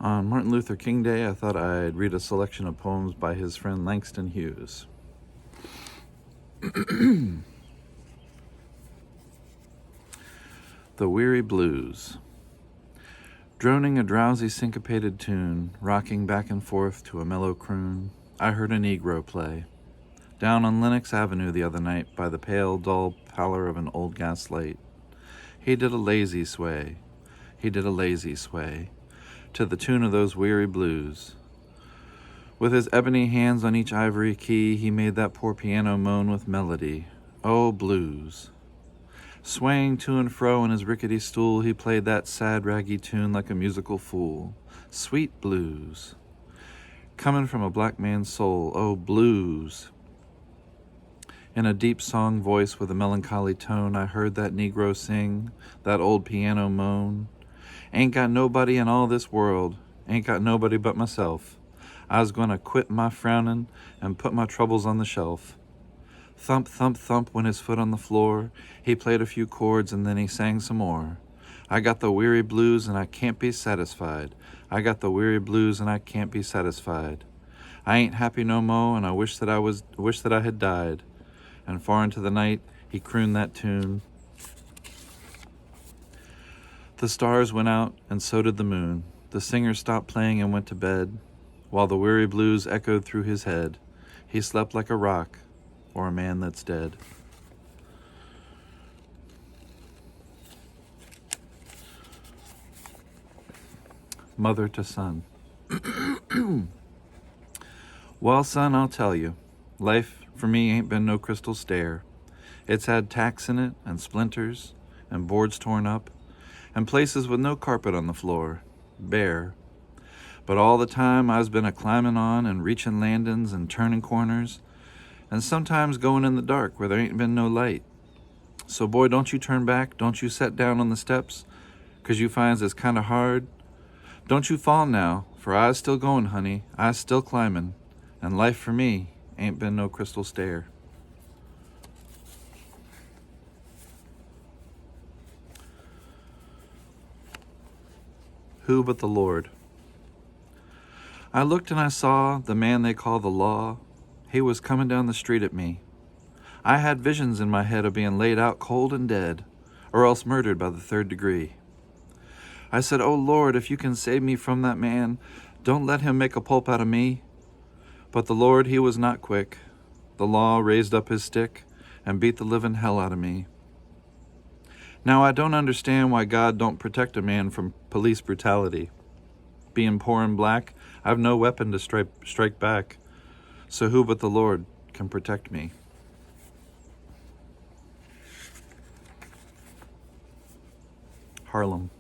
On Martin Luther King Day, I thought I'd read a selection of poems by his friend Langston Hughes. The Weary Blues. Droning a drowsy syncopated tune, rocking back and forth to a mellow croon, I heard a Negro play. Down on Lenox Avenue the other night, by the pale, dull pallor of an old gas light, he did a lazy sway, to the tune of those weary blues. With his ebony hands on each ivory key, he made that poor piano moan with melody. Oh, blues. Swaying to and fro in his rickety stool, he played that sad, raggy tune like a musical fool. Sweet blues. Coming from a black man's soul, oh, blues. In a deep song voice with a melancholy tone, I heard that Negro sing, that old piano moan. Ain't got nobody in all this world, ain't got nobody but myself. I was gonna quit my frowning and put my troubles on the shelf. Thump, thump, thump went his foot on the floor. He played a few chords and then he sang some more. I got the weary blues and I can't be satisfied. I got the weary blues and I can't be satisfied. I ain't happy no mo' and I wish that I had died. And far into the night he crooned that tune. The stars went out and so did the moon. The singer stopped playing and went to bed. While the weary blues echoed through his head, he slept like a rock or a man that's dead. Mother to son. Well, son, I'll tell you, life for me ain't been no crystal stair. It's had tacks in it and splinters and boards torn up and places with no carpet on the floor, bare. But all the time I's been a-climbing on and reaching landings and turning corners and sometimes going in the dark where there ain't been no light. So, boy, don't you turn back, don't you set down on the steps, 'cause you finds it's kind of hard. Don't you fall now, for I's still going, honey, I's still climbing, and life for me ain't been no crystal stair. Who but the Lord? I looked and I saw the man they call the law. He was coming down the street at me. I had visions in my head of being laid out cold and dead, or else murdered by the third degree. I said, oh Lord, if you can save me from that man, don't let him make a pulp out of me. But the Lord, he was not quick. The law raised up his stick and beat the living hell out of me. Now I don't understand why God don't protect a man from police brutality. Being poor and black, I've no weapon to strike back. So who but the Lord can protect me? Harlem.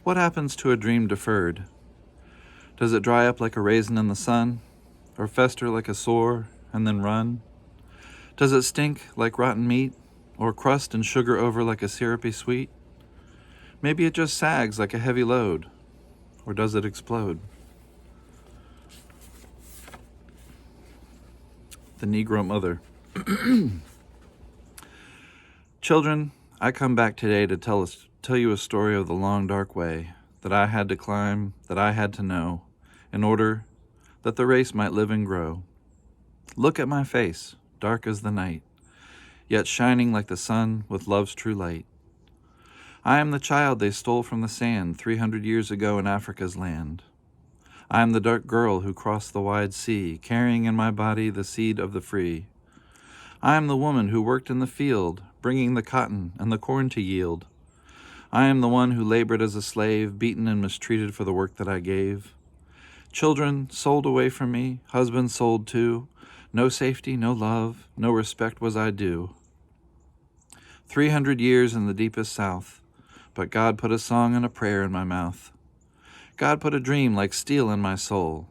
What happens to a dream deferred? Does it dry up like a raisin in the sun, or fester like a sore and then run? Does it stink like rotten meat, or crust and sugar over like a syrupy sweet? Maybe it just sags like a heavy load, or does it explode? The Negro Mother. Children, I come back today to tell you a story of the long, dark way that I had to climb, that I had to know, in order that the race might live and grow. Look at my face, dark as the night, yet shining like the sun with love's true light. I am the child they stole from the sand 300 years ago in Africa's land. I am the dark girl who crossed the wide sea, carrying in my body the seed of the free. I am the woman who worked in the field, bringing the cotton and the corn to yield. I am the one who labored as a slave, beaten and mistreated for the work that I gave. Children sold away from me, husbands sold too. No safety, no love, no respect was I due. 300 years in the deepest South, but God put a song and a prayer in my mouth. God put a dream like steel in my soul.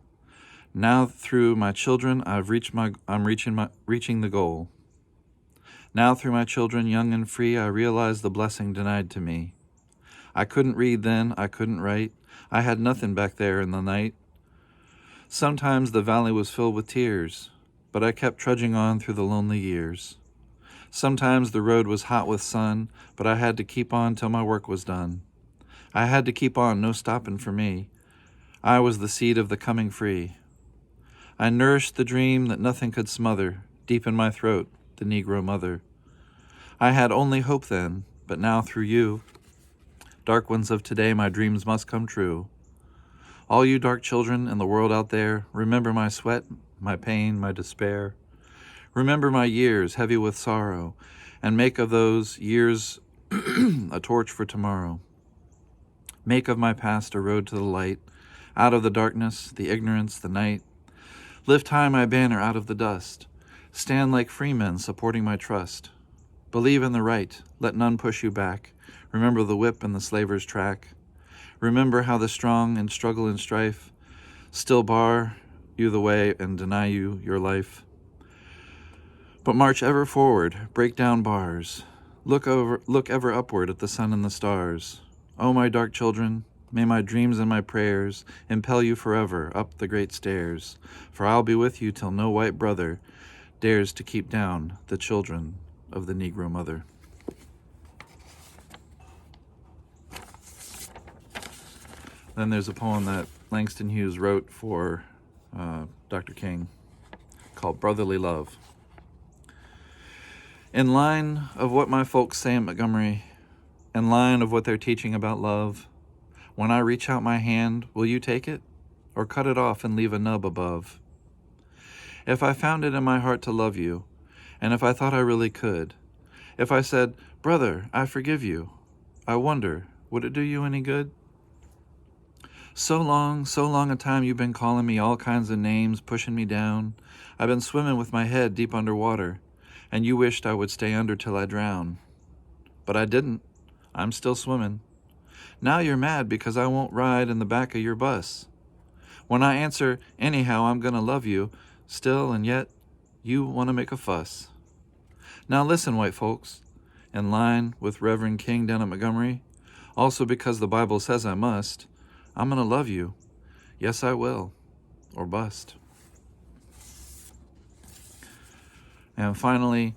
Now through my children I'm reaching the goal. Now through my children, young and free, I realize the blessing denied to me. I couldn't read then, I couldn't write. I had nothing back there in the night. Sometimes the valley was filled with tears, but I kept trudging on through the lonely years. Sometimes the road was hot with sun, but I had to keep on till my work was done. I had to keep on, no stoppin' for me. I was the seed of the coming free. I nourished the dream that nothing could smother, deep in my throat, the Negro mother. I had only hope then, but now through you, dark ones of today, my dreams must come true. All you dark children in the world out there, remember my sweat, my pain, my despair. Remember my years heavy with sorrow, and make of those years a torch for tomorrow. Make of my past a road to the light, out of the darkness, the ignorance, the night. Lift high my banner out of the dust. Stand like free men supporting my trust. Believe in the right, let none push you back. Remember the whip and the slaver's track. Remember how the strong in struggle and strife still bar you the way and deny you your life. But march ever forward, break down bars. Look ever upward at the sun and the stars. Oh, my dark children, may my dreams and my prayers impel you forever up the great stairs, for I'll be with you till no white brother dares to keep down the children of the Negro mother. Then there's a poem that Langston Hughes wrote for Dr. King called Brotherly Love. In line of what my folks say in Montgomery, in line of what they're teaching about love, when I reach out my hand, will you take it, or cut it off and leave a nub above? If I found it in my heart to love you, and if I thought I really could, if I said, brother, I forgive you, I wonder, would it do you any good? So long a time you've been calling me all kinds of names, pushing me down. I've been swimming with my head deep underwater, and you wished I would stay under till I drown. But I didn't. I'm still swimming. Now you're mad because I won't ride in the back of your bus. When I answer, anyhow, I'm gonna love you, still and yet, you want to make a fuss. Now listen, white folks, in line with Reverend King down at Montgomery, also because the Bible says I must, I'm gonna love you. Yes, I will, or bust. And finally,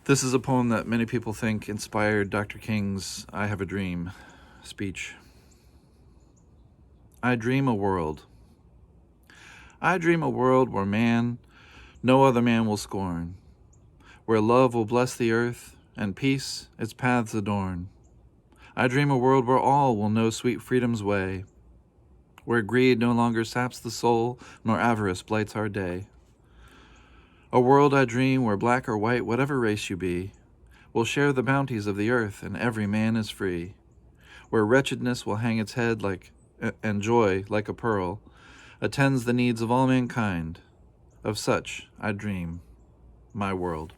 this is a poem that many people think inspired Dr. King's I Have a Dream speech. I dream a world. I dream a world where man, no other man will scorn, where love will bless the earth and peace its paths adorn. I dream a world where all will know sweet freedom's way, where greed no longer saps the soul, nor avarice blights our day. A world I dream where black or white, whatever race you be, will share the bounties of the earth and every man is free, where wretchedness will hang its head and joy, like a pearl, attends the needs of all mankind. Of such I dream my world.